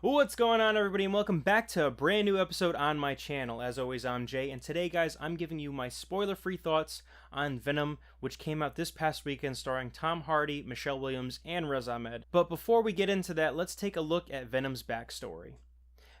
What's going on, everybody, and welcome back to a brand new episode on my channel. As always, I'm Jay, and today, guys, I'm giving you my spoiler-free thoughts on Venom, which came out this past weekend starring Tom Hardy, Michelle Williams, and Riz Ahmed. But before we get into that, let's take a look at Venom's backstory.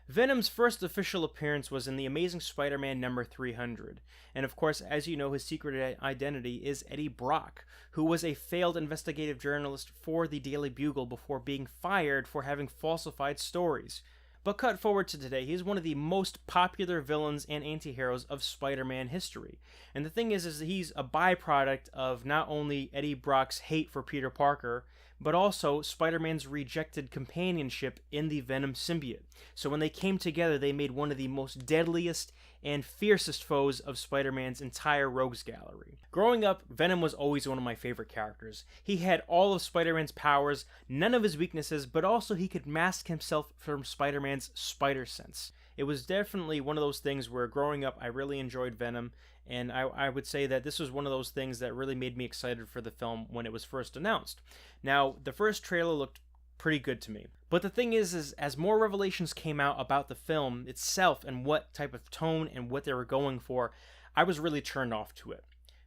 Venom's first official appearance was in The Amazing Spider-Man number 300, and of course, as you know, his secret identity is Eddie Brock, who was a failed investigative journalist for the Daily Bugle before being fired for having falsified stories. But cut forward to today, he's one of the most popular villains and anti-heroes of Spider-Man history. And the thing is that he's a byproduct of not only Eddie Brock's hate for Peter Parker, but also Spider-Man's rejected companionship in the Venom symbiote. So when they came together, they made one of the most deadliest and fiercest foes of Spider-Man's entire rogues gallery. Growing up, Venom was always one of my favorite characters. He had all of Spider-Man's powers, none of his weaknesses, but also he could mask himself from Spider-Man's spider sense. It was definitely one of those things where growing up I really enjoyed Venom, and I would say that this was one of those things that really made me excited for the film when it was first announced. Now, the first trailer looked pretty good to me. But the thing is as more revelations came out about the film itself and what type of tone and what they were going for, I was really turned off to it.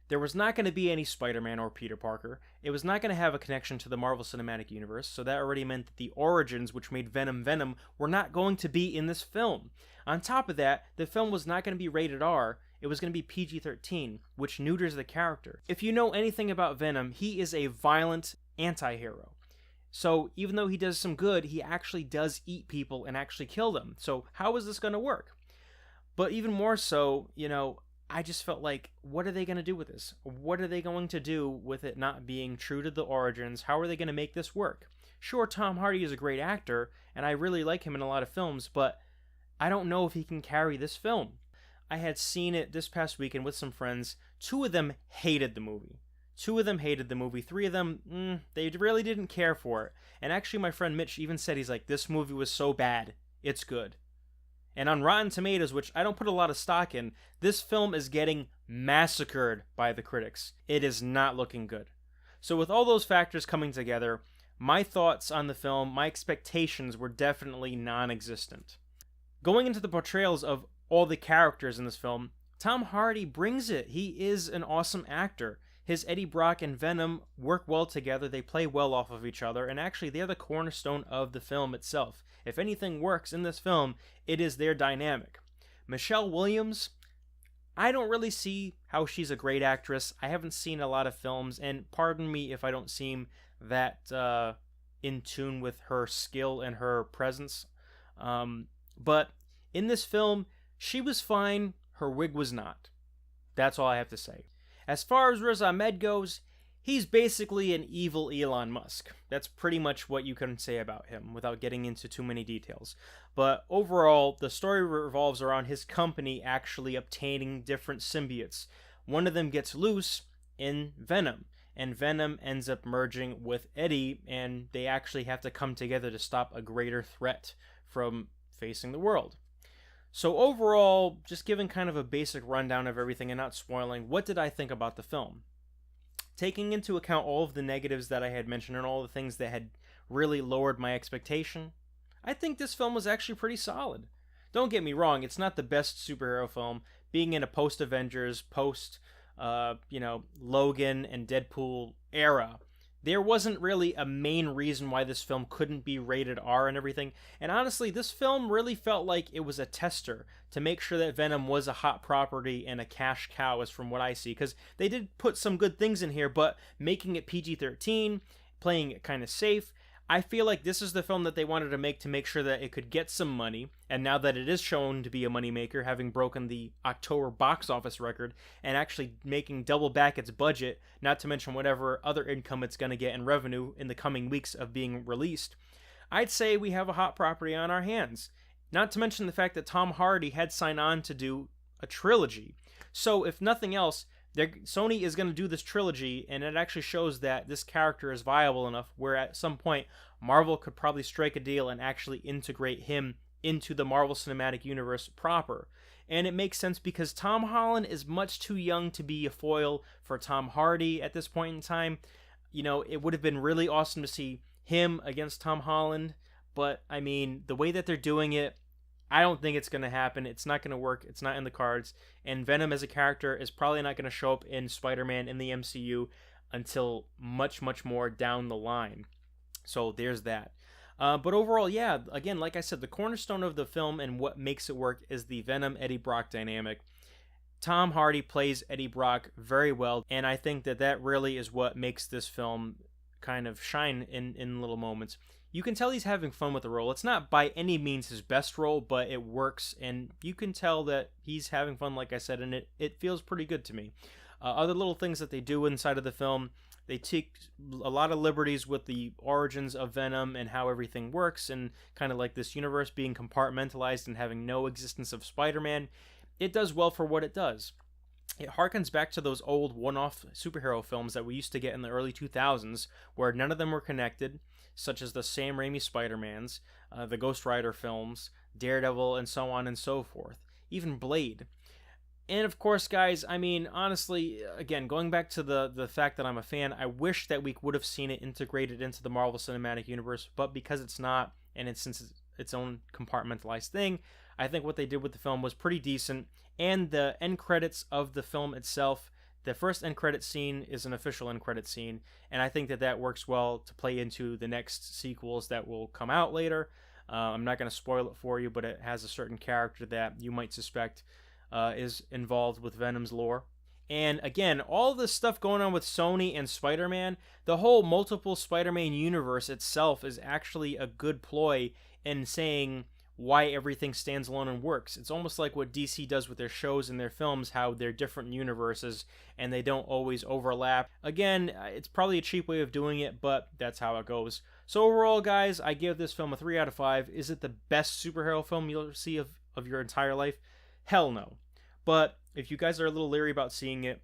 There was not going to be any Spider-Man or Peter Parker. It was not going to have a connection to the Marvel Cinematic Universe, so that already meant that the origins which made Venom Venom were not going to be in this film. On top of that, the film was not going to be rated R, it was going to be PG-13, which neuters the character. If you know anything about Venom, he is a violent anti-hero. So even though he does some good, he actually does eat people and actually kill them. So how is this going to work? But even more so, I just felt like, what are they going to do with this? What are they going to do with it not being true to the origins? How are they going to make this work? Sure, Tom Hardy is a great actor, and I really like him in a lot of films, but I don't know if he can carry this film. I had seen it this past weekend with some friends. Two of them hated the movie. Three of them, they really didn't care for it. And actually, my friend Mitch even said, he's like, this movie was so bad, it's good. And on Rotten Tomatoes, which I don't put a lot of stock in, this film is getting massacred by the critics. It is not looking good. So with all those factors coming together, my thoughts on the film, my expectations were definitely non-existent. Going into the portrayals of all the characters in this film, Tom Hardy brings it. He is an awesome actor. His Eddie Brock and Venom work well together, they play well off of each other, and actually they're the cornerstone of the film itself. If anything works in this film, it is their dynamic. Michelle Williams, I don't really see how she's a great actress. I haven't seen a lot of films, and pardon me if I don't seem that in tune with her skill and her presence. But in this film, she was fine, her wig was not. That's all I have to say. As far as Riz Ahmed goes, he's basically an evil Elon Musk. That's pretty much what you can say about him without getting into too many details. But overall, the story revolves around his company actually obtaining different symbiotes. One of them gets loose in Venom, and Venom ends up merging with Eddie, and they actually have to come together to stop a greater threat from facing the world. So overall, just giving kind of a basic rundown of everything and not spoiling, what did I think about the film? Taking into account all of the negatives that I had mentioned and all the things that had really lowered my expectation, I think this film was actually pretty solid. Don't get me wrong, it's not the best superhero film. Being in a post-Avengers, Logan and Deadpool era, there wasn't really a main reason why this film couldn't be rated R and everything. And honestly, this film really felt like it was a tester to make sure that Venom was a hot property and a cash cow, as from what I see. Because they did put some good things in here, but making it PG-13, playing it kind of safe, I feel like this is the film that they wanted to make sure that it could get some money. And now that it is shown to be a moneymaker, having broken the October box office record and actually making double back its budget, not to mention whatever other income it's going to get in revenue in the coming weeks of being released, I'd say we have a hot property on our hands. Not to mention the fact that Tom Hardy had signed on to do a trilogy. So if nothing else, Sony is going to do this trilogy, and it actually shows that this character is viable enough where at some point Marvel could probably strike a deal and actually integrate him into the Marvel Cinematic Universe proper. And it makes sense because Tom Holland is much too young to be a foil for Tom Hardy at this point in time. It would have been really awesome to see him against Tom Holland, but I mean, the way that they're doing it, I don't think it's going to happen. It's not going to work. It's not in the cards. And Venom as a character is probably not going to show up in Spider-Man in the MCU until much, much more down the line. So there's that. But overall, yeah, again, like I said, the cornerstone of the film and what makes it work is the Venom Eddie Brock dynamic. Tom Hardy plays Eddie Brock very well, and I think that that really is what makes this film kind of shine in little moments. You can tell he's having fun with the role. It's not by any means his best role, but it works, and you can tell that he's having fun, like I said, and it feels pretty good to me. Other little things that they do inside of the film, they take a lot of liberties with the origins of Venom and how everything works, and kind of like this universe being compartmentalized and having no existence of Spider-Man. It does well for what it does. It harkens back to those old one-off superhero films that we used to get in the early 2000s, where none of them were connected, such as the Sam Raimi Spider-Mans, the Ghost Rider films, Daredevil, and so on and so forth. Even Blade. And of course, guys, I mean, honestly, again, going back to the fact that I'm a fan, I wish that we would have seen it integrated into the Marvel Cinematic Universe, but because it's not, and it's since it's its own compartmentalized thing, I think what they did with the film was pretty decent. And the end credits of the film itself, the first end credit scene is an official end credit scene, and I think that that works well to play into the next sequels that will come out later. I'm not going to spoil it for you, but it has a certain character that you might suspect is involved with Venom's lore. And again, all this stuff going on with Sony and Spider-Man, the whole multiple Spider-Man universe itself is actually a good ploy in saying why everything stands alone and works. It's almost like what DC does with their shows and their films, how they're different universes and they don't always overlap. Again, it's probably a cheap way of doing it, but that's how it goes. So overall, guys, I give this film a 3 out of 5. Is it the best superhero film you'll see of your entire life? Hell no. But if you guys are a little leery about seeing it,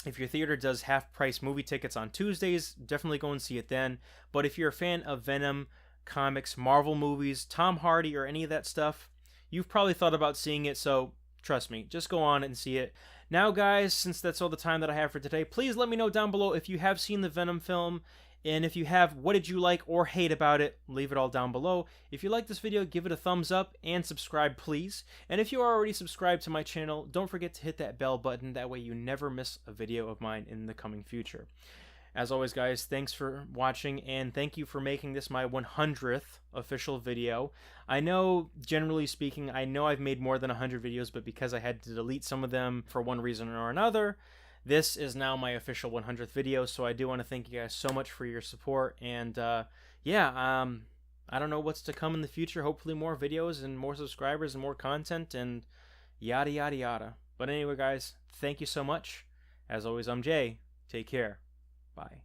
if your theater does half-price movie tickets on Tuesdays, definitely go and see it then. But if you're a fan of Venom, comics, Marvel movies, Tom Hardy, or any of that stuff, you've probably thought about seeing it, so trust me, just go on and see it. Now, guys, since that's all the time that I have for today, please let me know down below if you have seen the Venom film, and if you have, what did you like or hate about it? Leave it all down below. If you like this video, give it a thumbs up and subscribe, please. And if you are already subscribed to my channel, don't forget to hit that bell button. That way you never miss a video of mine in the coming future. As always, guys, thanks for watching, and thank you for making this my 100th official video. I know, generally speaking, I know I've made more than 100 videos, but because I had to delete some of them for one reason or another, this is now my official 100th video, so I do want to thank you guys so much for your support, and yeah, I don't know what's to come in the future. Hopefully more videos and more subscribers and more content and yada yada yada. But anyway, guys, thank you so much. As always, I'm Jay. Take care. Bye.